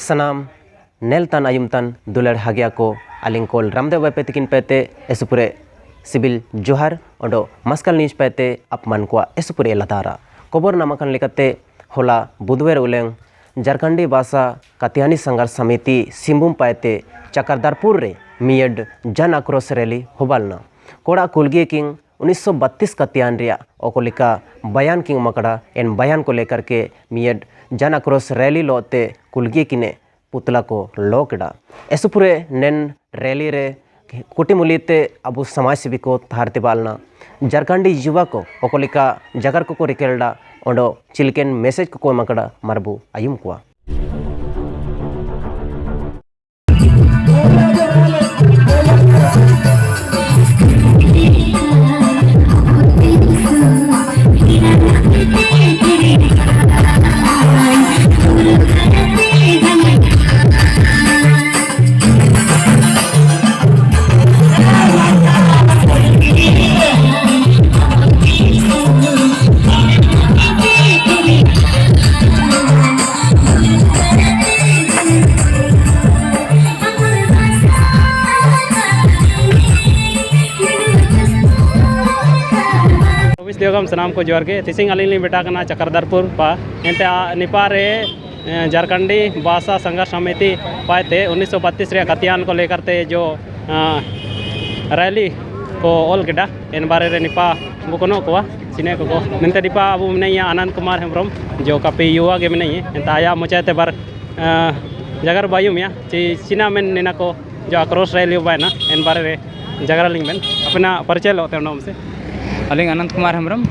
Sanam Neltan Ayumtan Dular Hagiako Alinkol Ramdev Petikin Pete Esupure Sibil Johar Odo Maskal Nish Pete Apmankwa Esupure Latara Kobor Namakan Likate Hola Budwer Uleng Jarkandi Basa Katiani Sangar Samiti Simbum Pete Chakardarpur Re Mied Jan Across Rally Hobalna Koda Kulgi King 1932 का त्यान रिया ओकोलिका बयान king मकड़ा N बयान को लेकर के मियड जन across rally Lotay कुलगी किने पुतला को लोकड़ा ऐसे पूरे नेन रैली रे कुटी मुलीते अबु समाज सेवी को थारते बालना झारखंडी युवा को ओकोलिका जगर को रिकेल्डा ओडो चिलकेन मैसेज को मकड़ा मरबू आयुम कुआ देवगम सनाम को जोर के तिसिंग अली बेटा कना चक्रधरपुर पा एंते निपारे झारखंडी भाषा संघर्ष समिति पाते 1932 रे कतियान को लेकर ते जो रैली को ऑल केडा इन बारे रे निपा बुकोनो को सिने को नंते निपा अबु मिनैया आनंद कुमार हेम्ब्रम जो कापी युवा के मिनैये एंता आया मुचाते बार जगर बायुमिया ची सिना में नेना को जो आक्रोश रैली बायना इन बारे रे जगर लिंग में अपना परिचय लोते नोम से अलिंग अनंत कुमार हेम्ब्रम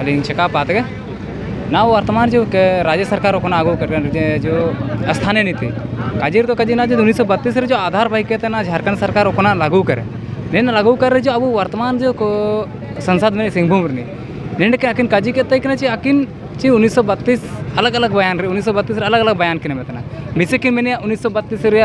अलिंग चका पाते ना वर्तमान जो राज्य सरकार को आगो कर जो स्थानीय नीति काजीर तो कजी ना जो 1932 रे जो आधार पाई के ना झारखंड सरकार को लागू करे ने लागू कर जो अब वर्तमान जो संसद में सिंहभूम रे ने के अकिन काजी के तक ची अकिन ची 1932 अलग अलग बयान रे 1932 रे अलग अलग बयान किने मेतना मिसे किन मेनिया 1932 रे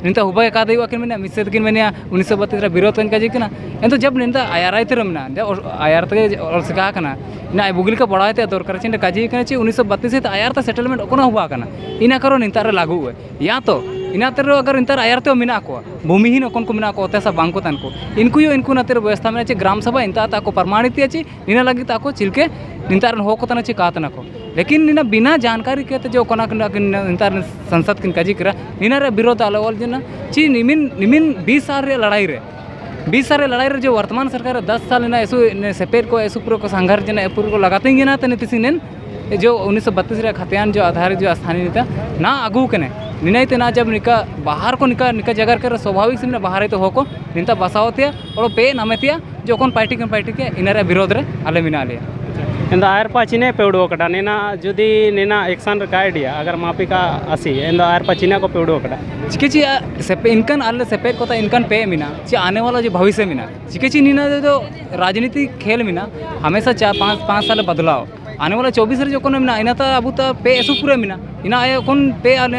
निंता हुबा का देवा किन मेनिया मिसे किन मेनिया 1932 रे विरोध कन काजी किना एंतो जब निंता आयाराय तिरमना जब आयार ते और सिका कना ना बुगिल का बड़ाते दरकार चिन काजी कने ची 1932 ते आयार ता सेटलमेंट कोना हुबा कना इना करो निंता रे लागू है या तो इना तेरो अगर इंतर आयार ते मिना को भूमिहीन ओकन को मिना को तेसा बांको तन को इनको यो इनको नतेर व्यवस्था में ची ग्राम सभा इंता ता को प्रमाणित ची निना लगी ता को चिलके निंतार हो को तना ची कातना को लेकिन निना बिना जानकारी के जो कोना निंतार संसद किन काजी करा निना रे विरोध अलवल जना ची निमिन 20 साल रे लड़ाई रे 20 साल लड़ाई रे जो वर्तमान सरकार 10 साल ना ऐसु सेपेर को ऐसु को संघर्ष जना एपुर को लगाते ही ना तने तिसिनेन जो 1932 रे खतियान जो आधारित जो स्थानीय नेता ना आगू कने निनाइते ना जब निका बाहर को निका जगह कर स्वाभाविक से बाहर तो होको निंता बसावतिया और पे नामेतिया जो कौन पार्टी के इनारे विरोध रे आले मिना लिया इंदा आयर पाचिने पेउडो कटा नेना जुदी नेना एक्शन काइडिया अगर मापी का आसी इंदा आयर पाचिना को पेउडो कटा चिकेची सेपे इनकन आले सेपे कोता इनकन पे मिना ची आने वाला जो भविष्य मिना चिकेची नीना जो राजनीति खेल मिना हमेशा 4-5 साल बदलाव आने वाला 24 रे जो कोन मिना इना ता अबु ता पे एसु पूरे मिना इना आय कोन पे आले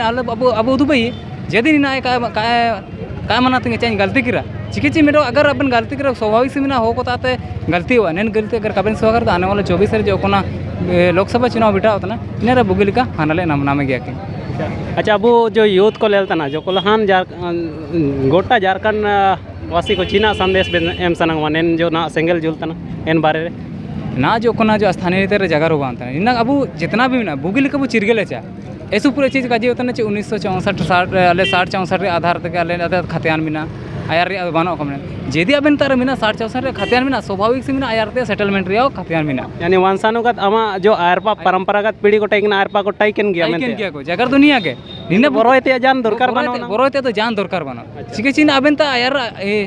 अबु दुबई जदी इना काय मनाते चेंज गलती किरा चिकिची मेरे अगर अपन गलती करो स्वाभाविक से मिना हो को ताते गलती हुआ नैन गलती अगर कबन से अगर आने वाला 24 रे जो कोना लोकसभा चुनाव बिटा होता ना इनारे बुगिल का हानले नाम गया के अच्छा अबू जो यूथ को लेलता ना जो कोलहान गोटा झारखंड वासी को चीना संदेश एम सनंग नेन जो ना सेंगल जुलता ना एन बारे रे ना जो कोना जो स्थानीय नीति रे जगह रुबांता इना अबू जितना भी मिना बुगिल कबू चिरगले चा ऐसु पूरे चीज का जी होता ना 1964 आधार तक खतियान मिना आयार बनो कम जेदी अबन तार मिना 60-64 खतियान मिना स्वाभाविक से मिना आयार ते सेटलमेंट रिया खतियान मिना यानी वंशानुगत अमा जो आयरपा परंपरागत पीढ़ी को टाइकन आयरपा को टाइकन गया मेन क्या को जगर दुनिया के निने बरोयते जान दरकार बनो बरोयते तो जान दरकार बनो चिके चिन अबन ता आयार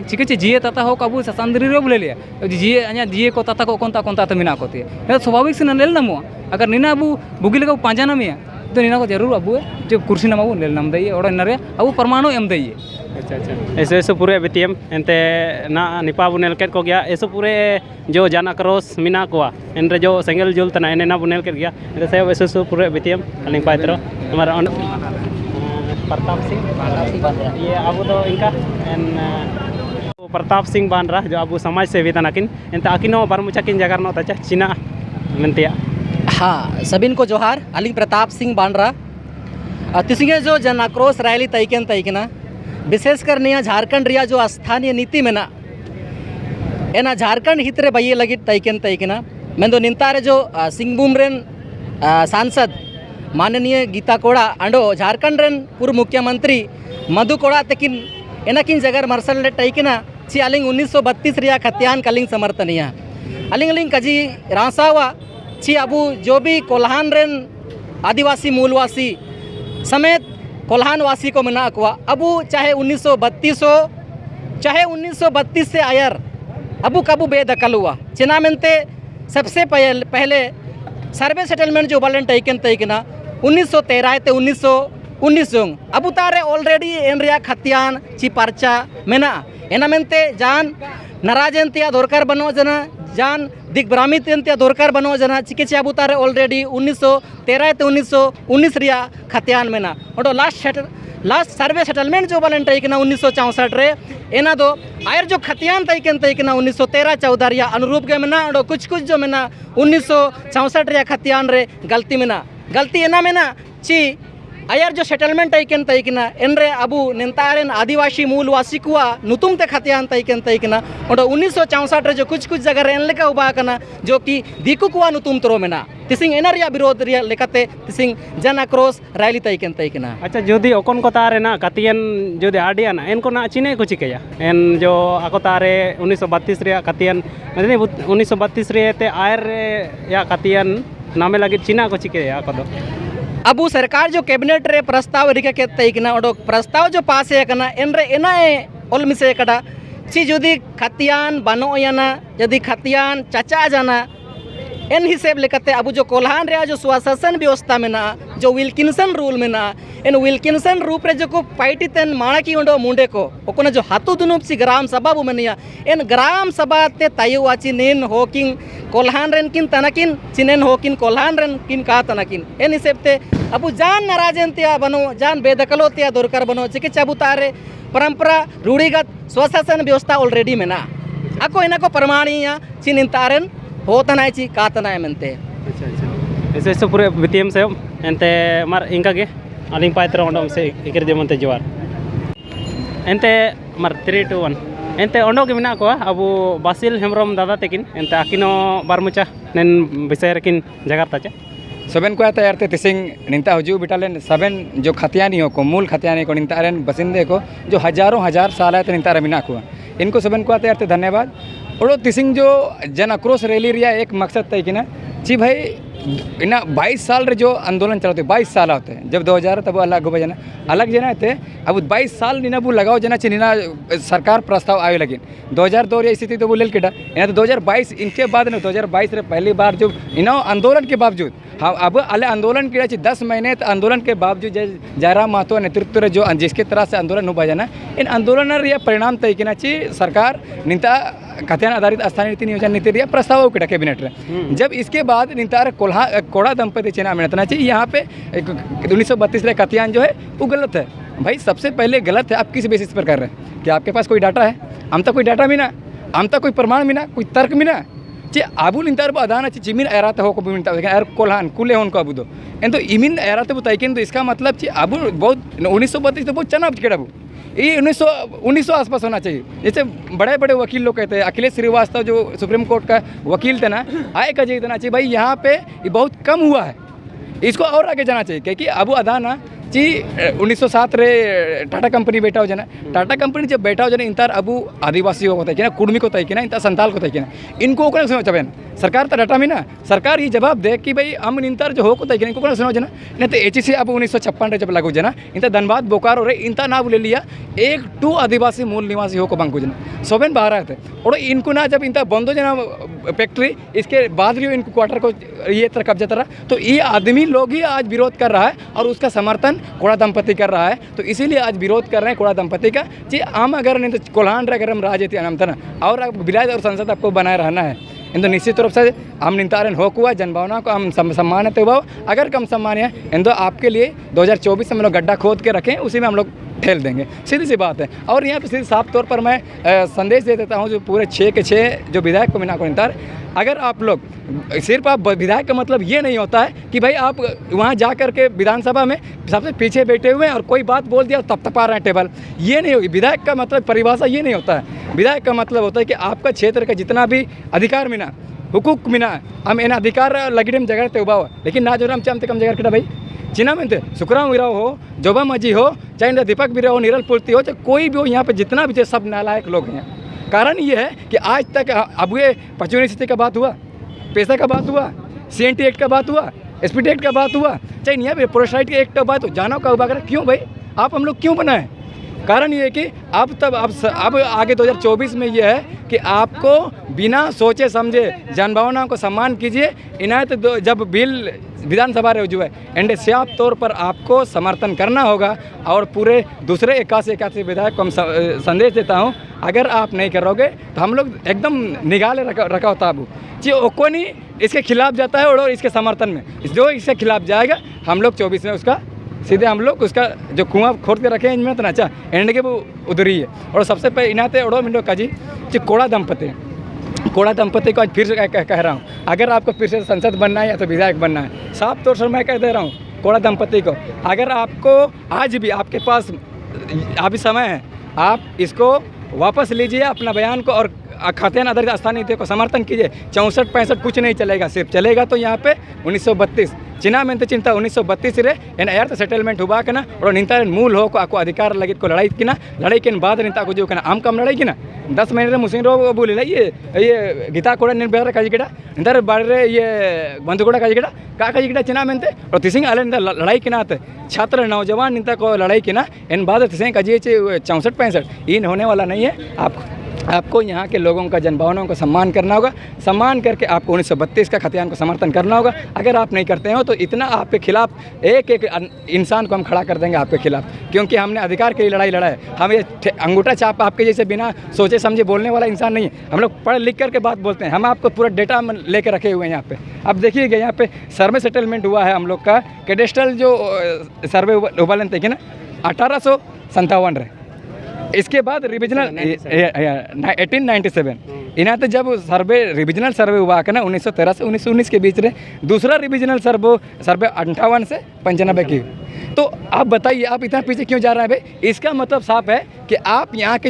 चिके ची जिए तता हो कबू ससंदरी रो बोले लिया जिए अ냐 जिए को तता को कोनता तो मिना कोती स्वाभाविक से नेल नमो अगर निना अबू बुगिल को पांजा नमिया तो निना को जरूर अबू जो कुर्सी नमाबू नेल नम दई और नरे अबू परमाणु एम दई अच्छा ऐसे ऐसे पूरे बीतीएम एंते ना निपा बुनेल कर को गया ऐसे पूरे जो जाना क्रॉस मिना को इन जो सेंगल जुल तना एने ना बुनेल कर गया ऐसे ऐसे पूरे बीतीएम अलिंग पाइतरो हमारा प्रताप सिंह ये अब तो इनका एन प्रताप सिंह बानरा जो अब समाज सेवी तनाकिन एंते आकिनो बारमुचाकिन जगह नो तचा चिना मेंतिया हाँ सबिन को जोहार अलिंग प्रताप सिंह बानरा तिसिंगे जो जन आक्रोश रैली तैकेन तैकना विशेषकर निया झारखंड रिया जो स्थानीय नीति मेना एना झारखंड हितरे बये लगी तैकेन तैकना मेंदो निंतारे जो सिंहभूम रेन सांसद माननीय गीता कोड़ा अंडो झारखंड रेन पूर्व मुख्यमंत्री मधु कोड़ा तकिन एनाकिन जगह मरसल ले तैकना ची अलिंग 1932 रिया खत्यान कलिंग समर्थनिया अलिंग अलिंग कजी रासावा ची अबू जो भी कोल्हान रेन आदिवासी मूलवासी समेत कोल्हान वासी को मना को अबू चाहे 1932 हो चाहे 1932 से आयर अबू कबू बेदखल हुआ चिना मेनते सबसे पहले सर्वे सेटलमेंट जो बलन तैकन तैकना 1913 ते 1919 अबू तारे ऑलरेडी एन रिया खत्यान ची पर्चा मेना एना मेनते जान नाराजनतिया दोरकार बनो जना जान दिग्भ्रामित दोरकार बनो जना चिकित्सा अबू तारे ऑलरेडी 1913 ते 1919 रिया खत्यान मेना ओडो लास्ट सर्वे सेटलमेंट जो बलन तैकना 1964 रे एना दो आयर जो खतियान तैकन तैकना 1913-14 रिया अनुरूप के मेना ओडो कुछ जो मेना 1964 रिया खतियान रे गलती मेना गलती एना मेना ची आयर जो सेटलमेंट तैकन तैकना एनरे अबू निंतारेन आदिवासी मूलवासी कुआ नुतुम ते खतियान तैकन तैकना ओडो 1964 रे जो कुछ जगह रेन लेका उबा कना जो कि दिकु कुआ नुतुम तरो मेना तिसिंग एना रिया विरोध रिया लेकाते तिसिंग जन आक्रोश रैली तैकन तैकना अच्छा जुदी ओकोन को तारे ना कतियन जुदी आडियान एनको ना चिने को चिकेया एन जो आको तारे 1932 रिया कतियन मतलब 1932 रे ते आयर या कतियन नामे लगे चिना को चिकेया आको दो अबू सरकार जो कैबिनेट रे प्रस्ताव रिका के तैकना ओडो प्रस्ताव जो पास है कना एनरे एना ओल मिसे कड़ा ची जुदी खतियान बनो याना यदि खतियान चचा जाना एन हिसाब लेकते अबू जो कोल्हान रे जो स्वशासन व्यवस्था में ना जो विल्किंसन रूल में ना एन विल्किंसन रूप रे जो को पाइटी तेन माणा की उंडो मुंडे को ओकोना जो हाथु दुनुप सी ग्राम सभा बुमनिया एन ग्राम सभा ते तायु आची नेन होकिंग कोल्हान रेन किन तनकिन चिनेन होकिन कोल्हान रेन किन का तनकिन एन हिसाब ते अबू जान नाराजनतिया बनो जान बेदखलोतिया दोरकार बनो चिकित्सा अबू तारे परंपरा रूढ़िगत स्वशासन व्यवस्था ऑलरेडी में ना आको एना को प्रमाणीय चिन तारेन होता ना ची काता ना मेनते अच्छा ऐसे पूरे वितियम से एंते मार इंका के अलिंग पाइत्र ओंडम से इकर जेमनते जवार एंते मार 3 2 1 एंते ओंडो के मिना को अबू बासिल हेमरम दादा तेकिन एंते आकिनो बारमुचा नेन विषय रकिन जगह ताचे सबन को तैयारते तिसिंग निंता हजू बिटालेन सबन जो खतियानी हो को मूल खतियानी को निंता रेन बसिंदे को जो हजारों हजार साल है निंता रमिना को इनको सबन को तैयारते धन्यवाद और तिसिंग जो जन आक्रोश रैली रिया एक मकसद तय कि ना जी भाई इना 22 साल रे जो आंदोलन चलाते 22 साल होते हैं जब 2000 तब अलग हो जना अलग जना थे अब 22 साल निना बु लगाओ जना चिना सरकार प्रस्ताव आए लगे 2002 रे स्थिति तो बोले केटा इना तो 2022 इनके बाद ना 2022 रे पहली बार जो इना आंदोलन के बावजूद हाँ अब अले आंदोलन के 10 महीने आंदोलन के बावजूद जयराम महतो नेतृत्व जो जिसके तरह से आंदोलन हो जाना इन आंदोलन परिणाम तय कि सरकार निंता खतियान आधारित स्थानीय नीति नियोजन नीति रिया प्रस्ताव किटा कैबिनेट रे जब इसके बाद निंतार कोड़ा दंपति चेना मिलना चाहिए यहाँ पे 1932 रे खतियान जो है वो गलत है भाई सबसे पहले गलत है आप किस बेसिस पर कर रहे हैं कि आपके पास कोई डाटा है हम तक कोई डाटा मिना हम तक कोई प्रमाण मिना कोई तर्क मिना चे आबू निंतार अदान चिमिन एरात हो एर कोल्हान कुले उनको अबू दो एन तो इमिन एरात बताइए तो इसका मतलब चे आबू बहुत 1932 तो बहुत चनाब केड़ा अबू ये 1900 आसपास होना चाहिए जैसे बड़े बड़े वकील लोग कहते हैं अखिलेश श्रीवास्तव जो सुप्रीम कोर्ट का वकील थे ना आए का इतना चाहिए भाई यहाँ पे ये बहुत कम हुआ है इसको और आगे जाना चाहिए क्योंकि अबू अदाना जी 1907 रे टाटा कंपनी बैठा हो जाना टाटा कंपनी जब बैठा हो जाना इंतार अबू आदिवासी को होता है कि ना कुर्मी को तय कि ना इंतार संताल को तय कि ना इनको को सुनो चबेन सरकार तो डाटा में ना सरकार ये जवाब दे कि भाई हम इंतार जो हो को तय कि इनको सुनो जना नहीं तो एचसी अब 1956 रे जब लागू जना इंता धनबाद बोकारो रे इंता ना बोले लिया 1-2 आदिवासी मूल निवासी हो को बंकु जना सोबेन बाहर आए थे और इनको ना जब इंता बंद हो जना फैक्ट्री इसके बाद भी इनको क्वार्टर को ये तरह कब्जा तरह तो ये आदमी लोग ही आज विरोध कर रहा है और उसका समर्थन कोड़ा दंपति कर रहा है तो इसीलिए आज विरोध कर रहे हैं कोड़ा दंपति का जी आम अगर नहीं तो कोल्हान अगर हम राजनीति अनमतना और विलायत और संसद आपको बनाए रहना है इन तो निश्चित रूप से हम निंतारन हो हुआ जनभावना को हम सम्मानित हुआ अगर कम सम्मान है इन तो आपके लिए 2024 में हम लोग गड्ढा खोद के रखें उसी में हम लोग ठेल देंगे, सीधी सी बात है। और यहाँ पे सीधे साफ तौर पर मैं संदेश दे देता हूँ जो पूरे 6 के 6 जो विधायक को मीना को नितार, अगर आप लोग सिर्फ आप विधायक का मतलब ये नहीं होता है कि भाई आप वहाँ जा कर के विधानसभा में सबसे पीछे बैठे हुए हैं और कोई बात बोल दिया तब तपा रहे हैं टेबल, ये नहीं होगी। विधायक का मतलब परिभाषा ये नहीं होता है। विधायक का मतलब होता है कि आपका क्षेत्र का जितना भी अधिकार मिना, हुकूक मिना, हम इन अधिकार लगिडम जगह ते उबा, लेकिन ना जो हम चमते कम जगह भाई चिना में सुखराम वीराव हो, जोबा मजी हो, चाहे दीपक वीराव हो, नीरल पुलती हो, चाहे कोई भी हो, यहाँ पे जितना भी सब नालायक लोग हैं। कारण ये है कि आज तक अब ये 55 स्थिति का बात हुआ, पैसा का बात हुआ, CNT एक्ट का बात हुआ, SPD एक्ट का बात हुआ, चाहे यहाँ पे प्रोस्टाइट के एक्ट का बात हो, जानो का उबा कर क्यों भाई आप हम लोग क्यों बनाए? कारण ये है कि अब आगे 2024 में ये है कि आपको बिना सोचे समझे जनभावनाओं को सम्मान कीजिए। इनायत जब बिल विधानसभा रजू है एंड साफ तौर पर आपको समर्थन करना होगा। और पूरे दूसरे 81 विधायक को हम संदेश देता हूँ, अगर आप नहीं करोगे तो हम लोग एकदम निगाले रखा होता है जी ओको नहीं इसके खिलाफ जाता है और इसके समर्थन में जो इसके खिलाफ जाएगा हम लोग 24 में उसका सीधे हम लोग उसका जो कुआं खोद के रखे हैं इनमें तो अच्छा एंड के वो उधरी है। और सबसे पहले इनाते उड़ो मिलो काजी कोड़ा दंपति को आज फिर से कह रहा हूँ, अगर आपको फिर से संसद बनना है या तो विधायक बनना है, साफ तौर से मैं कह दे रहा हूँ कोड़ा दंपति को, अगर आपको आज भी आपके पास अभी समय है, आप इसको वापस लीजिए अपना बयान को और खाद्यान्न आधारित स्थानीय नीति को समर्थन कीजिए। 64-65 कुछ नहीं चलेगा, सिर्फ चलेगा तो यहाँ पे 1932 चिना में चिंता 1932 रे एन अर्थ सेटलमेंट हुआ के ना और निंता मूल हो को अधिकार लगित को लड़ाई की ना लड़ाई के बाद निंता को जो कहना आम कम लड़ाई की ना 10 महीने मुस्लिम रो बोले ये गीता कोड़ा निर्भर काजिकेटा इंदर बाड़े ये बंधुकोड़ा काजिकेटा का काजिकेटा चिना में और तिसिंग आले लड़ाई के नाते छात्र नौजवान निंता को लड़ाई की ना इन बाद तिसिंग काजिए 64-65 इन होने वाला नहीं है। आपको यहाँ के लोगों का जनभावनाओं का सम्मान करना होगा, सम्मान करके आपको 1932 का खतियान को समर्थन करना होगा। अगर आप नहीं करते हो तो इतना आपके खिलाफ एक इंसान को हम खड़ा कर देंगे आपके खिलाफ, क्योंकि हमने अधिकार के लिए लड़ाई लड़ा है। हम ये अंगूठा छाप आपके जैसे बिना सोचे समझे बोलने वाला इंसान नहीं है, हम लोग पढ़ लिख करके बात बोलते हैं। हम आपको पूरा डेटा लेके रखे हुए हैं यहाँ पे। अब देखिएगा यहाँ पे सर्वे सेटलमेंट हुआ है हम लोग का कैडेस्ट्रल जो सर्वे उबालन थे ना 1857 रहे, इसके बाद रिविजनल 1897 इन्हें तो जब सर्वे रिविजनल सर्वे हुआ ना 1913 से 1919 के बीच में दूसरा रिविजनल सर्वे 58 से 95 की। तो आप बताइए आप इतना पीछे क्यों जा रहे हैं भाई? इसका मतलब साफ है कि आप यहाँ के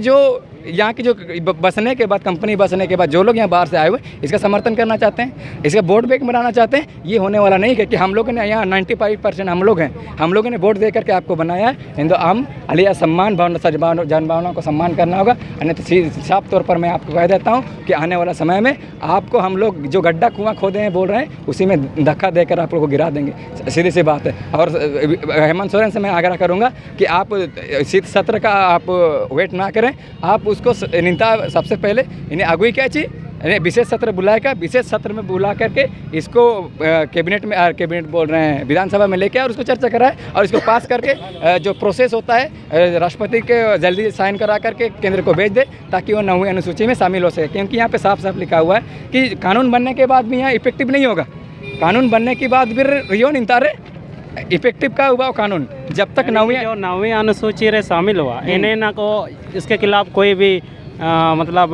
जो बसने के बाद कंपनी बसने के बाद जो लोग यहाँ बाहर से आए हुए इसका समर्थन करना चाहते हैं, इसका वोट बैंक बनाना चाहते हैं। ये होने वाला नहीं है कि हम लोगों ने यहाँ 95% हम लोग हैं, हम लोगों ने वोट दे करके आपको बनाया है। हिंदू आम अलिया सम्मान भावना जनभावनाओं को सम्मान करना होगा। अन्यथा साफ तौर पर मैं आपको कह देता हूँ कि आने वाला समय में आपको हम लोग जो गड्ढा कुआं खोदे हैं बोल रहे हैं उसी में धक्का देकर आप लोगों को गिरा देंगे, सीधी सी बात है। और हेमंत सोरेन से मैं आग्रह करूँगा कि आप शीत सत्र का आप वेट ना करें, आप उसको निंता सबसे पहले इन्हें अगुई क्या चाहिए विशेष सत्र बुलाएगा, विशेष सत्र में बुला करके इसको कैबिनेट बोल रहे हैं विधानसभा में लेके और उसको चर्चा कराए और इसको पास करके जो प्रोसेस होता है राष्ट्रपति के जल्दी साइन करा करके केंद्र को भेज दे ताकि वो 9वीं अनुसूची में शामिल हो सके। क्योंकि यहाँ पे साफ साफ लिखा हुआ है कि कानून बनने के बाद भी यहाँ इफेक्टिव नहीं होगा, कानून बनने के बाद भी रियो निंतारे इफेक्टिव का हुआ कानून जब तक 9वीं अनुसूची रे शामिल हुआ इन्हें ना को इसके खिलाफ कोई भी मतलब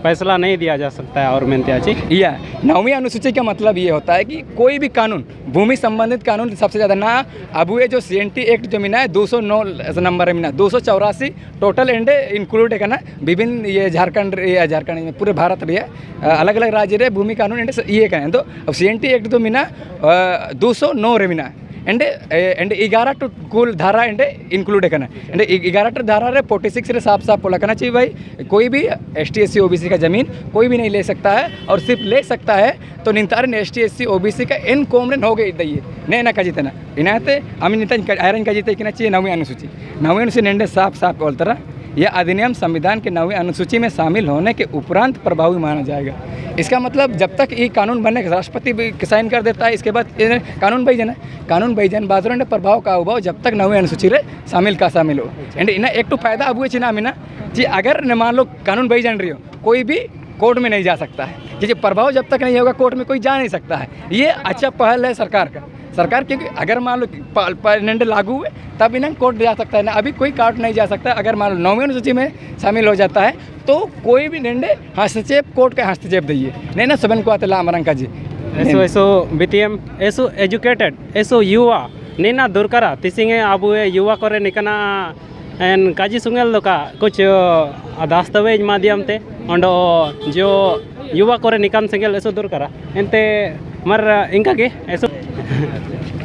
फैसला नहीं दिया जा सकता है। और मेंत्याची यह 9वीं अनुसूची का मतलब ये होता है कि कोई भी कानून भूमि संबंधित कानून सबसे ज़्यादा ना अब ये जो CNT एक्ट जो मिला है 209 नंबर मिला 284 टोटल एंड इंक्लूड है ना विभिन्न ये झारखंड में पूरे भारत रही है अलग अलग राज्य रहे भूमि कानून एंड ये कहें तो अब CNT एक्ट तो मिला 209 रे मिला एंड 11 टू कुल धारा एंड इंक्लूड करना एंड 11 धारा रे 46 रे साफ साफ बोला करना चाहिए भाई कोई भी ST SC OBC का ज़मीन कोई भी नहीं ले सकता है और सिर्फ ले सकता है तो निंतारे ST SC OBC का इन कॉमन हो गई दइए नहीं ना का जीतना इनाते अमी निता आयरन का जीते कि ना चाहिए 9वीं अनुसूची नेंडे साफ साफ बोलता यह अधिनियम संविधान के 9वीं अनुसूची में शामिल होने के उपरांत प्रभावी माना जाएगा। इसका मतलब जब तक ये कानून बनने के राष्ट्रपति भी साइन कर देता है इसके बाद कानून भाईजन बाजर प्रभाव का उभाव जब तक 9वीं अनुसूची रे शामिल हो एंड इन्हें एक तो फायदा अब हुए चिना में ना जी अगर मान लो कानून भाईजन रही हो कोई भी कोर्ट में नहीं जा सकता है कि जो प्रभाव जब तक नहीं होगा कोर्ट में कोई जा नहीं सकता है। ये अच्छा पहल है सरकार का। सरकार क्योंकि अगर मान लो निर्णय लागू हुए तब इन्हें कोर्ट जा सकता है ना, अभी कोई कोर्ट नहीं जा सकता। अगर मान लो 9वीं अनुसूची में शामिल हो जाता है तो कोई भी निर्णय हस्तक्षेप कोर्ट का हस्तक्षेप दिए नहीं ना सबन को आते लामरंका जी ऐसो बीटीएम ऐसो एजुकेटेड ऐसो युवा नीना दुर्कारा तिसिंगे अब युवा करे निकना एन काजी सुंगल दोका कुछ दस्तावेज माध्यम ते अंडो जो युवा करे निकान सिंगल ऐसो दुर्कारा एंते मर इनका के ऐसो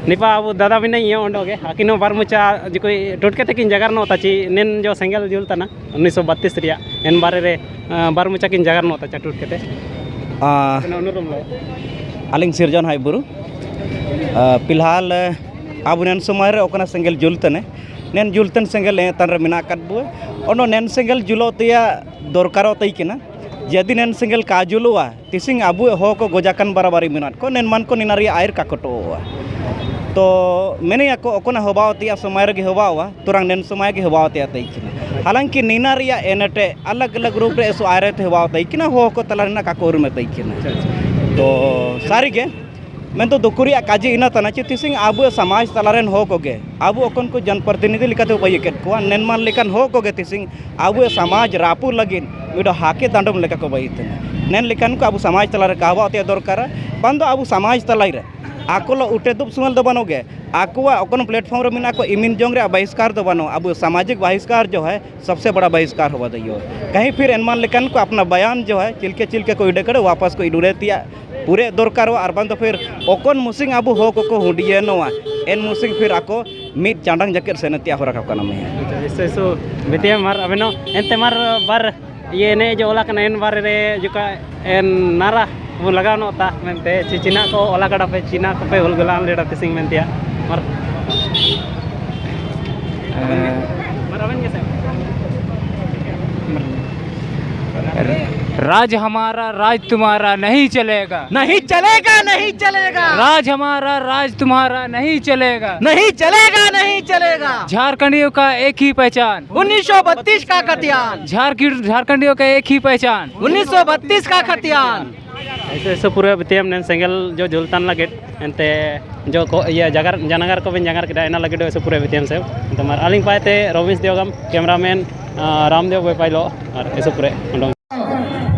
निपा अब दादा भी नहीं है ओंडोगे आकिनो बारमुचा जो कोई टोटके तक जगार नो ताची नेन जो सेंगल जुलता ना 1932 रिया एन बारे रे बारमुचा किन जगार नो ताचा टोटके ते अनुरुम लो आलिंग सिरजन हाई बुरु फिलहाल अब नेन समय रे ओकना सेंगल जुलतने नेन जुलतन सेंगल तन रे मिना कट बुए ओनो नेन सेंगल जुलोतिया दरकारो तैकिना यदि नेन सेंगल का जुलुआ तिसिंग अबु हो को गोजाकन बराबरी मिनाट को नेन मन को निनारी आयर का कटोआ तो मैंने को ओकना हवावतिया समय रे हवावा तुरंग नेन समय के हवावतिया तैकिना हालांकि निनारिया एनटे अलग अलग रूप रे सो आयरे थे हवाव तैकिना हो को तलरना का कोर में तैकिना तो सारी के मैं तो दुकुरिया काजी इना तना ची तिसिंग आबु समाज तलारेन हो कोगे आबु ओकन को जनप्रतिनिधि लिकाते बयकेट को नेनमान लेकन हो कोगे तिसिंग आबु समाज रापू लगिन मिडो हाके दांडम लेका को बयते नेन लेकन को आबु समाज तलारे कहवा ते दरकार बंदो आबु समाज तलाइरे आकोलो उठे दुब सुमल दो बनोगे आकुआ ओकन प्लेटफॉर्म रे मिना को इमिन जोंग रे बहिष्कार दो बनो अब सामाजिक बहिष्कार जो है सबसे बड़ा बहिष्कार हुआ दैयो कहीं फिर एनमान लेकन को अपना बयान जो है चिलके को इडे करे वापस को इडुरेतिया पूरे दरकार और बंद फिर ओकन मुसिंग अब हो को हुडिये नोआ एन मुसिंग फिर आको मिट चांडंग जकेर सेनतिया हो रखा कना में ऐसो बेटिया मार अबेनो एंते मार बार ये ने जो ओला कना एन बारे रे जुका एन नारा वो लगाव नोता मेनते चिना को ओला कड़ा पे चिना को पे हुलगलान लेडा तिसिंग मेनतिया मार मार अबेन कैसे राज हमारा राज तुम्हारा नहीं चलेगा, नहीं चलेगा, नहीं चलेगा। राज हमारा राज तुम्हारा नहीं चलेगा, नहीं चलेगा, नहीं चलेगा। झारखंडियों का एक ही पहचान 1932 का खतियान, झारखंडियों का एक ही पहचान 1932 का खतियान। ऐसे पूरे बीतीएम नेन सेंगल जो झुलतान लगे एंते जो को ये जनागार को बिन जगार किदा एना लगे ऐसे पूरे बीतीएम से तो मार आलिंग पाते रमेश देवगम कैमरामैन रामदेव भाई पाइलो और ऐसे पूरे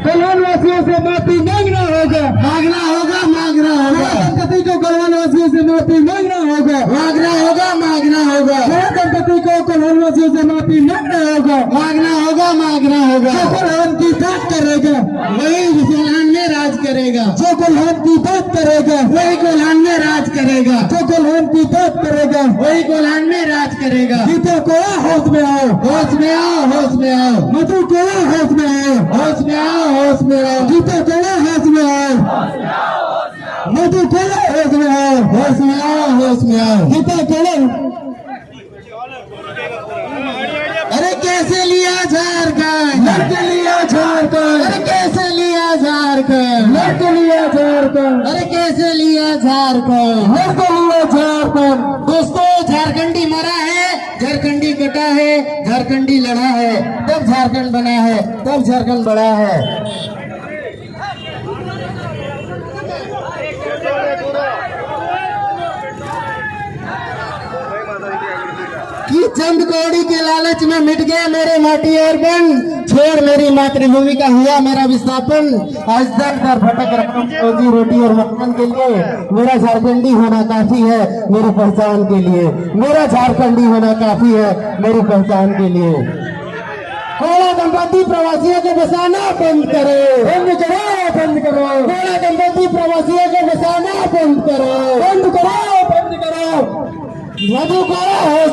कल्याण वासियों से माफी मांगना होगा, मांगना होगा, मांगना होगा। दंपति को कल्याण वासियों से माफी मांगना होगा, मांगना होगा, मांगना होगा। दंपति को कल्याण वासियों से माफी मांगना होगा, मांगना होगा, मांगना होगा। जो कोल्हान की बात करेगा वही कोल्हान में राज करेगा, जो कोल्हान की बात करेगा वही कोल्हान में राज करेगा, जो कोल्हान की बात करेगा वही कोल्हान में राज करेगा। गीता को होश में आओ, होश में आओ, होश में आओ। मधु को होश में आओ, होश में आओ, होश में आओ। गीता कोला होश में आओ, मधु कोला होश में आओ, होश में आओ, होश में आओ। गीता कोला अरे कैसे लिया झारखंड, लड़के लिया झारखंड, अरे कैसे लिया झारखंड, लड़के लिया झारखंड, अरे कैसे लिया झारखंड, लड़के लिया झारखंड। दोस्तों झारखंडी मरा है, झारखंडी कटा है, झारखंडी लड़ा है, तब झारखंड बना है, तब झारखंड बड़ा है। कि चंद कौड़ी के लालच में मिट गया मेरे माटी और बन, छोड़ मेरी मातृभूमि का हुआ मेरा विस्थापन। आज तक दर भटक रहा हूं रोजी रोटी और मकान के लिए, मेरा झारखंडी होना काफी है मेरी पहचान के लिए, मेरा झारखंडी होना काफी है मेरी पहचान के लिए। कोड़ा दंपति प्रवासियों को बसाना बंद करो, बंद करो, बंद करो। कोड़ा दंपति प्रवासियों को बसाना बंद करो, बंद करो, बंद करो। मधु को होश